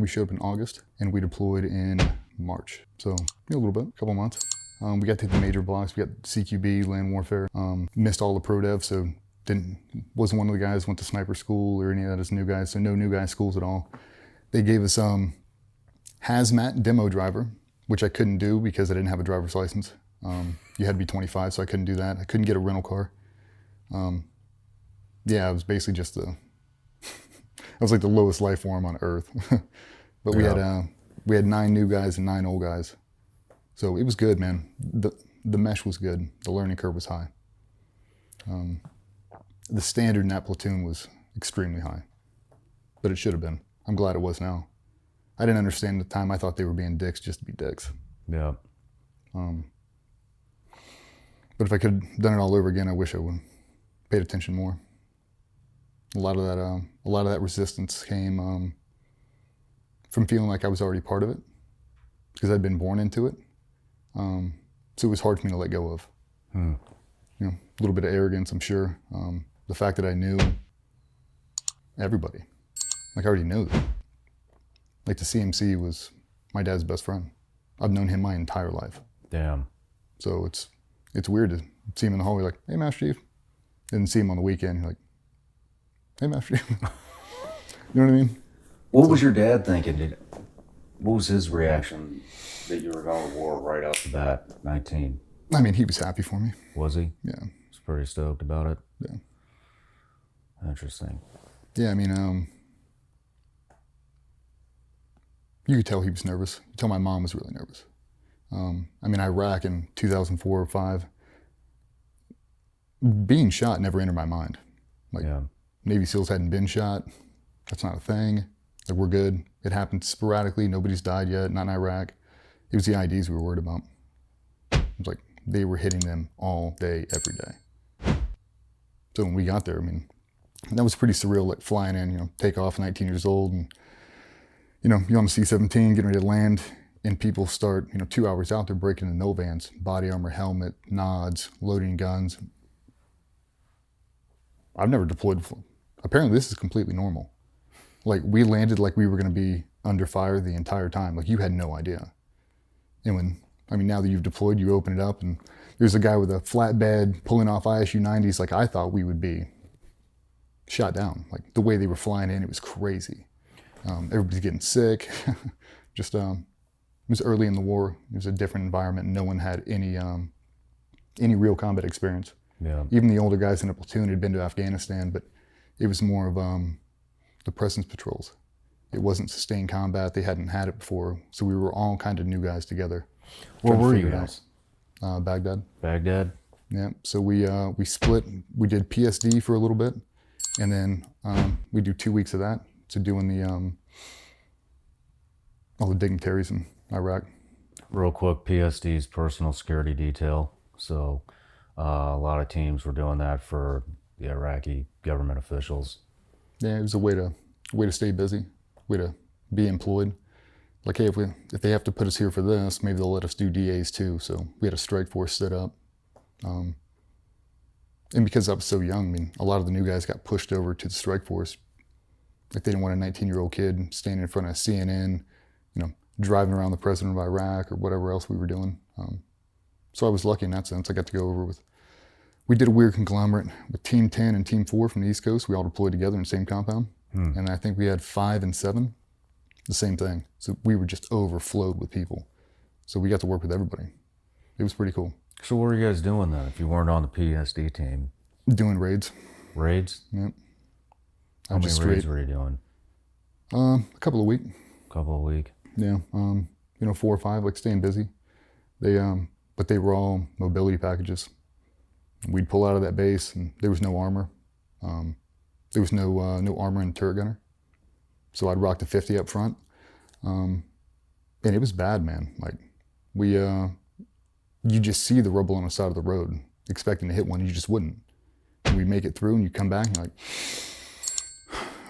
we showed up in August and we deployed in March. So a little bit, a couple months. We got to hit the major blocks. We got CQB, land warfare. Missed all the pro dev, so wasn't one of the guys went to sniper school or any of that as new guys. So no new guy schools at all. They gave us hazmat demo driver, which I couldn't do because I didn't have a driver's license. You had to be 25, so I couldn't do that. I couldn't get a rental car. Yeah, it was basically just I was like the lowest life form on earth. But we had 9 new guys and 9 old guys. So it was good, man. The mesh was good. The learning curve was high. The standard in that platoon was extremely high, but it should have been. I'm glad it was now. I didn't understand at the time. I thought they were being dicks just to be dicks. Yeah. But if I could have done it all over again, I wish I would have paid attention more. A lot of that resistance came from feeling like I was already part of it, because I'd been born into it. So it was hard for me to let go of. You know, a little bit of arrogance, I'm sure. The fact that I knew everybody, like I already knew them. Like the CMC was my dad's best friend. I've known him my entire life. Damn. So it's weird to see him in the hallway like, hey, Master Chief. Didn't see him on the weekend. You're like, hey, Master Chief. You know what I mean? What was your dad thinking? What was his reaction that you were going to war right off the bat, 19? I mean, he was happy for me. Was he? Yeah. He was pretty stoked about it? Yeah. Interesting. Yeah, I mean, you could tell he was nervous. You could tell my mom was really nervous. I mean, Iraq in 2004 or 5, being shot never entered my mind. Like, Navy SEALs hadn't been shot. That's not a thing. Like, we're good. It happened sporadically. Nobody's died yet, not in Iraq. It was the IEDs we were worried about. It was like they were hitting them all day, every day. So when we got there, I mean, that was pretty surreal, like flying in, you know, take off, 19 years old, and, you know, you're on the C-17, getting ready to land, and people start, you know, 2 hours out, they're breaking the no vans, body armor, helmet, nods, loading guns. I've never deployed before. Apparently this is completely normal. Like, we landed like we were going to be under fire the entire time. Like, you had no idea. And when, I mean, now that you've deployed, you open it up and there's a guy with a flatbed pulling off ISU 90s like I thought we would be shot down. Like, the way they were flying in, it was crazy. Everybody's getting sick. Just, it was early in the war. It was a different environment. No one had any real combat experience. Yeah. Even the older guys in the platoon had been to Afghanistan, but it was more of the presence patrols. It wasn't sustained combat. They hadn't had it before. So we were all kind of new guys together. Where were you guys? Baghdad. Baghdad? Yeah. So we split. We did PSD for a little bit, and then we do 2 weeks of that. So doing all the dignitaries in Iraq. Real quick, PSD is personal security detail. So a lot of teams were doing that for the Iraqi government officials. Yeah, it was a way to stay busy, way to be employed. Like, hey, if they have to put us here for this, maybe they'll let us do DAs too. So we had a strike force set up. And because I was so young, I mean, a lot of the new guys got pushed over to the strike force. Like, they didn't want a 19-year-old kid standing in front of CNN, you know, driving around the president of Iraq or whatever else we were doing. So I was lucky in that sense. I got to go over with, we did a weird conglomerate with Team 10 and Team 4 from the East Coast. We all deployed together in the same compound. And I think we had 5 and 7, the same thing. So we were just overflowed with people. So we got to work with everybody. It was pretty cool. So what were you guys doing then if you weren't on the PSD team? Doing raids. Raids? Yep. How many raids were you doing? A couple a week. Couple a week? Yeah. You know, 4 or 5, like staying busy. But they were all mobility packages. We'd pull out of that base and there was no armor. There was no armor and turret gunner. So I'd rock the 50 up front. And it was bad, man. Like, you just see the rubble on the side of the road, expecting to hit one, you just wouldn't. And we make it through and you come back and you're like,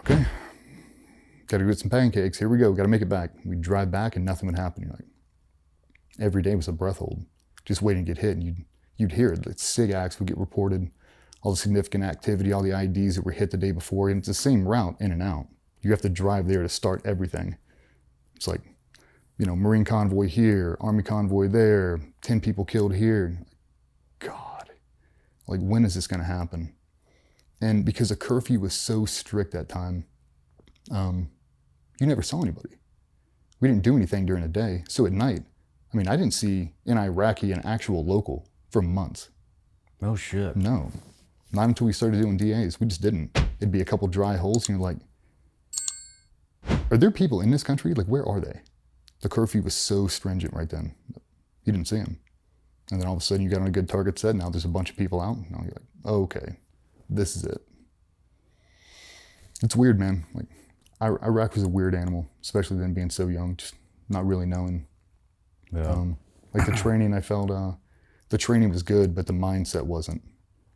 okay, gotta get some pancakes, here we go, gotta make it back. We'd drive back and nothing would happen. You're like, every day was a breath hold, just waiting to get hit, and you'd hear it. The SIGACT would get reported, all the significant activity, all the IEDs that were hit the day before, and it's the same route in and out. You have to drive there to start everything. It's like, Marine convoy here, Army convoy there, 10 people killed here. God, like, when is this going to happen? And because a curfew was so strict that time, you never saw anybody. We didn't do anything during the day. So at night, I didn't see an Iraqi, an actual local, for months. Oh, shit. No, not until we started doing DAs. We just didn't. It'd be a couple dry holes, and you're like, are there people in this country? Like, where are they? The curfew was so stringent right then. You didn't see them. And then all of a sudden you got on a good target set. Now there's a bunch of people out. Now you're like, oh, okay, this is it. It's weird, man. Like, Iraq was a weird animal, especially then being so young, just not really knowing. Yeah. Like the training, I felt, the training was good, but the mindset wasn't.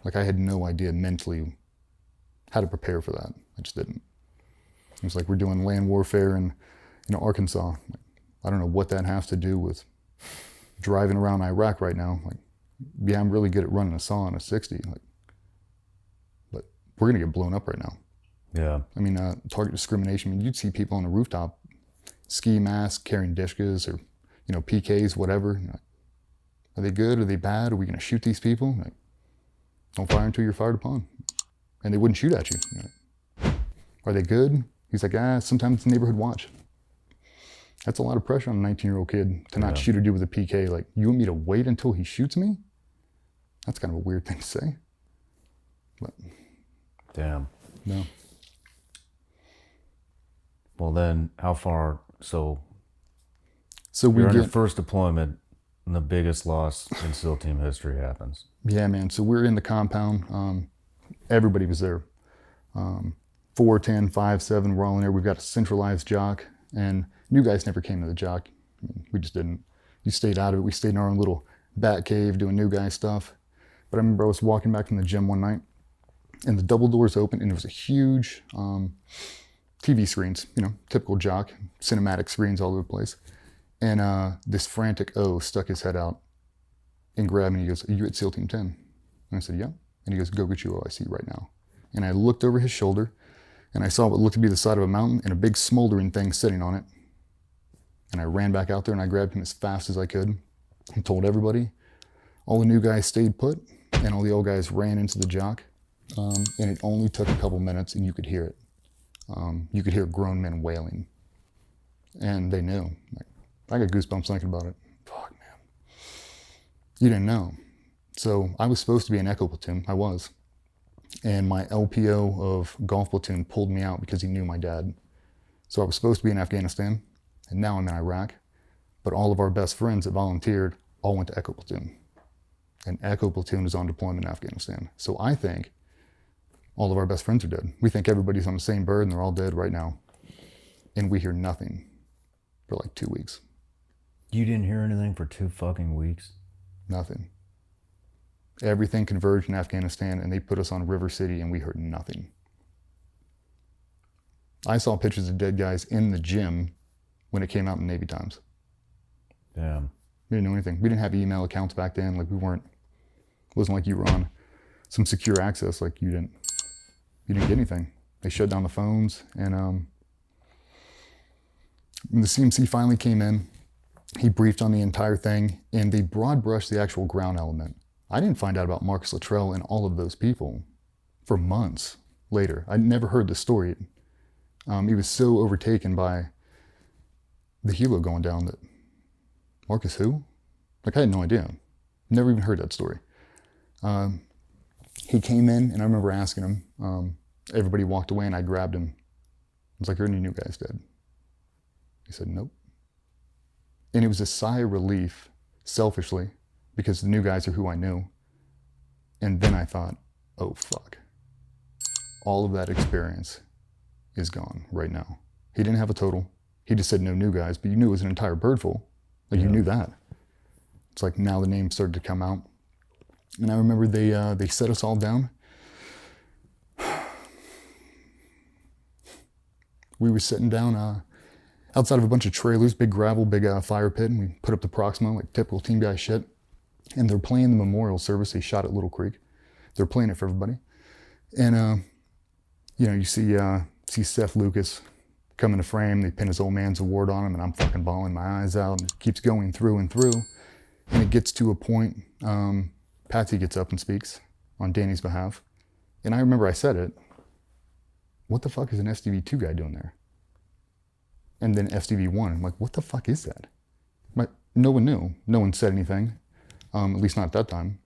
Like, I had no idea mentally how to prepare for that. I just didn't. It was like we're doing land warfare in Arkansas. Like, I don't know what that has to do with driving around Iraq right now. Like, yeah, I'm really good at running a saw on a 60. Like, but we're gonna get blown up right now. Yeah. Target discrimination. You'd see people on the rooftop, ski masks, carrying dishkas or, PKs, whatever. Like, are they good? Are they bad? Are we gonna shoot these people? Like, don't fire until you're fired upon. And they wouldn't shoot at you. Are they good? He's like, sometimes it's neighborhood watch. That's a lot of pressure on a 19-year-old kid to not shoot a dude with a PK. Like, you want me to wait until he shoots me? That's kind of a weird thing to say. But damn. No. Well, then, how far? So we you're on your get first deployment, and the biggest loss in SEAL team history happens. Yeah, man. So we're in the compound. Everybody was there. 410, 5-7, we're all in there. We've got a centralized jock, and new guys never came to the jock. We just didn't. You stayed out of it. We stayed in our own little bat cave doing new guy stuff. But I remember I was walking back from the gym one night, and the double doors open, and there was a huge TV screens, typical jock, cinematic screens all over the place. And this frantic O stuck his head out and grabbed me. He goes, "Are you at SEAL Team 10? And I said, "Yeah." And he goes, "Go get your OIC right now." And I looked over his shoulder, and I saw what looked to be the side of a mountain and a big smoldering thing sitting on it. And I ran back out there and I grabbed him as fast as I could and told everybody. All the new guys stayed put, and all the old guys ran into the jock. And it only took a couple minutes, and you could hear it. You could hear grown men wailing. And they knew. Like, I got goosebumps thinking about it. Fuck, man. You didn't know. So I was supposed to be in Echo Platoon. I was. And my LPO of Golf Platoon pulled me out because he knew my dad. So I was supposed to be in Afghanistan, and now I'm in Iraq. But all of our best friends that volunteered all went to Echo Platoon. And Echo Platoon is on deployment in Afghanistan. So I think all of our best friends are dead. We think everybody's on the same bird and they're all dead right now. And we hear nothing for like 2 weeks. You didn't hear anything for 2 fucking weeks? Nothing. Everything converged in Afghanistan, and they put us on River City, and we heard nothing. I saw pictures of dead guys in the gym when it came out in Navy Times. Damn. We didn't know anything. We didn't have email accounts back then. Like, it wasn't like you were on some secure access. Like, you didn't get anything. They shut down the phones, and when the CMC finally came in, he briefed on the entire thing, and they broad brushed the actual ground element. I didn't find out about Marcus Luttrell and all of those people for months later. I never heard the story. He was so overtaken by the helo going down that, Marcus who? Like, I had no idea. Never even heard that story. He came in, and I remember asking him. Everybody walked away, and I grabbed him. I was like, "Are any new guys dead?" He said, "Nope." And it was a sigh of relief, selfishly, because the new guys are who I knew. And then I thought, oh, fuck. All of that experience is gone right now. He didn't have a total. He just said no new guys, but you knew it was an entire bird full. Like, you knew that. It's like now the names started to come out. And I remember they set us all down. We were sitting down outside of a bunch of trailers, big gravel, big fire pit, and we put up the Proxima, like typical team guy shit. And they're playing the memorial service they shot at Little Creek. They're playing it for everybody. And, you see Seth Lucas come into frame, they pin his old man's award on him, and I'm fucking bawling my eyes out, and it keeps going through and through. And it gets to a point, Patsy gets up and speaks on Danny's behalf. And I remember I said it, what the fuck is an SDV2 guy doing there? And then SDV1, I'm like, what the fuck is that? No one knew. No one said anything, at least not at that time.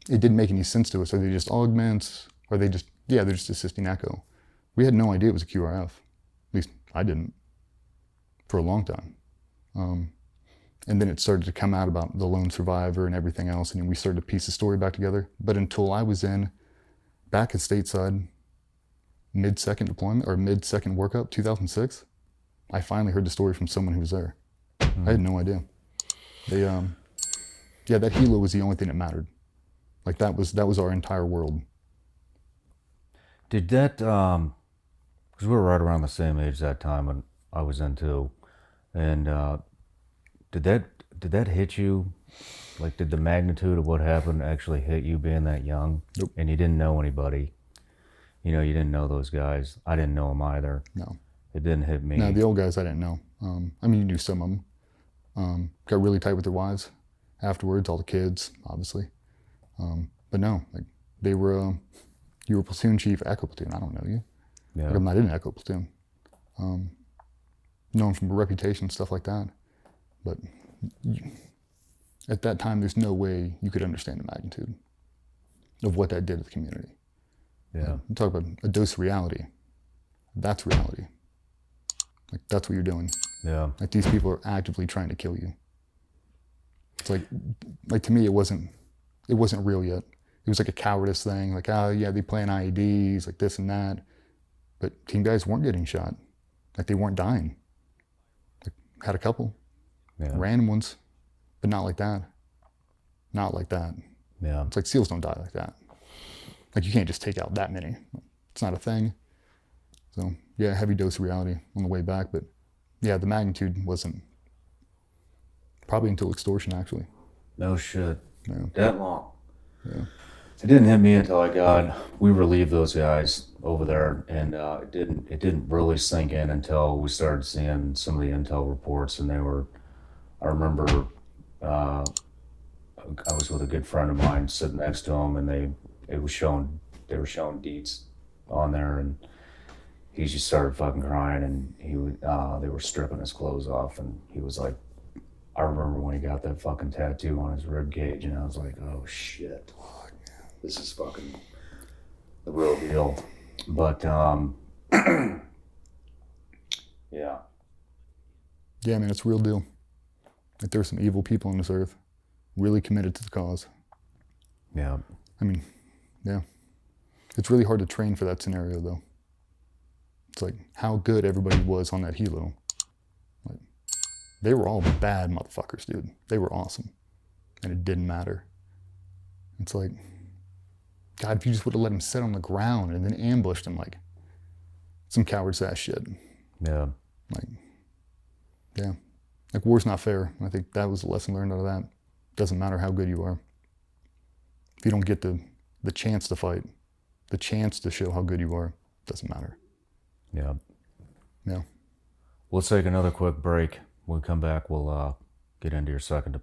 It didn't make any sense to us. Are they just augments? Are they just, yeah, they're just assisting echo. We had no idea it was a QRF. At least I didn't, for a long time. And then it started to come out about the lone survivor and everything else, and we started to piece the story back together. But until I was back at stateside, mid-second deployment, or mid-second workup, 2006, I finally heard the story from someone who was there. I had no idea. They, yeah, that helo was the only thing that mattered. Like that was our entire world. Did that, because we were right around the same age that time when I was in too, and did that hit you? Like, did the magnitude of what happened actually hit you being that young? Nope. And you didn't know anybody? You know, you didn't know those guys. I didn't know them either. No. It didn't hit me. No, the old guys I didn't know. I mean, you knew some of them. Got really tight with their wives afterwards, all the kids, obviously. But no, like they were, you were platoon chief, Echo Platoon. I don't know you. Yeah. Like I'm not in Echo Platoon. Known from a reputation, stuff like that. But at that time, there's no way you could understand the magnitude of what that did to the community. Yeah. You talk about a dose of reality. That's reality. Like that's what you're doing. Yeah. Like these people are actively trying to kill you. It's like to me, it wasn't real yet. It was like a cowardice thing. Like, oh yeah, they playing IEDs, like this and that. But team guys weren't getting shot. Like they weren't dying. Like, had a couple, random ones, but not like that. Not like that. Yeah. It's like SEALs don't die like that. Like you can't just take out that many. It's not a thing. So yeah, heavy dose of reality on the way back, but yeah, the magnitude wasn't probably until extortion actually. No shit. Yeah. That long. Yeah. It didn't hit me until we relieved those guys over there, and it didn't really sink in until we started seeing some of the intel reports, and I remember I was with a good friend of mine sitting next to him, and they were showing deets on there, and he just started fucking crying, and they were stripping his clothes off, and he was like, I remember when he got that fucking tattoo on his rib cage, and I was like, oh shit, this is fucking the real deal. But yeah. Yeah, man, it's a real deal. Like there's some evil people on this earth, really committed to the cause. Yeah. I mean, yeah. It's really hard to train for that scenario though. It's like how good everybody was on that helo. Like, they were all bad motherfuckers, dude. They were awesome. And it didn't matter. It's like, God, if you just would have let him sit on the ground and then ambushed him, like some coward's ass shit. Yeah. Like, yeah. Like war's not fair. I think that was a lesson learned out of that. Doesn't matter how good you are. If you don't get the chance to fight, the chance to show how good you are, doesn't matter. Yeah. Yeah. We'll take another quick break. When we come back, we'll get into your second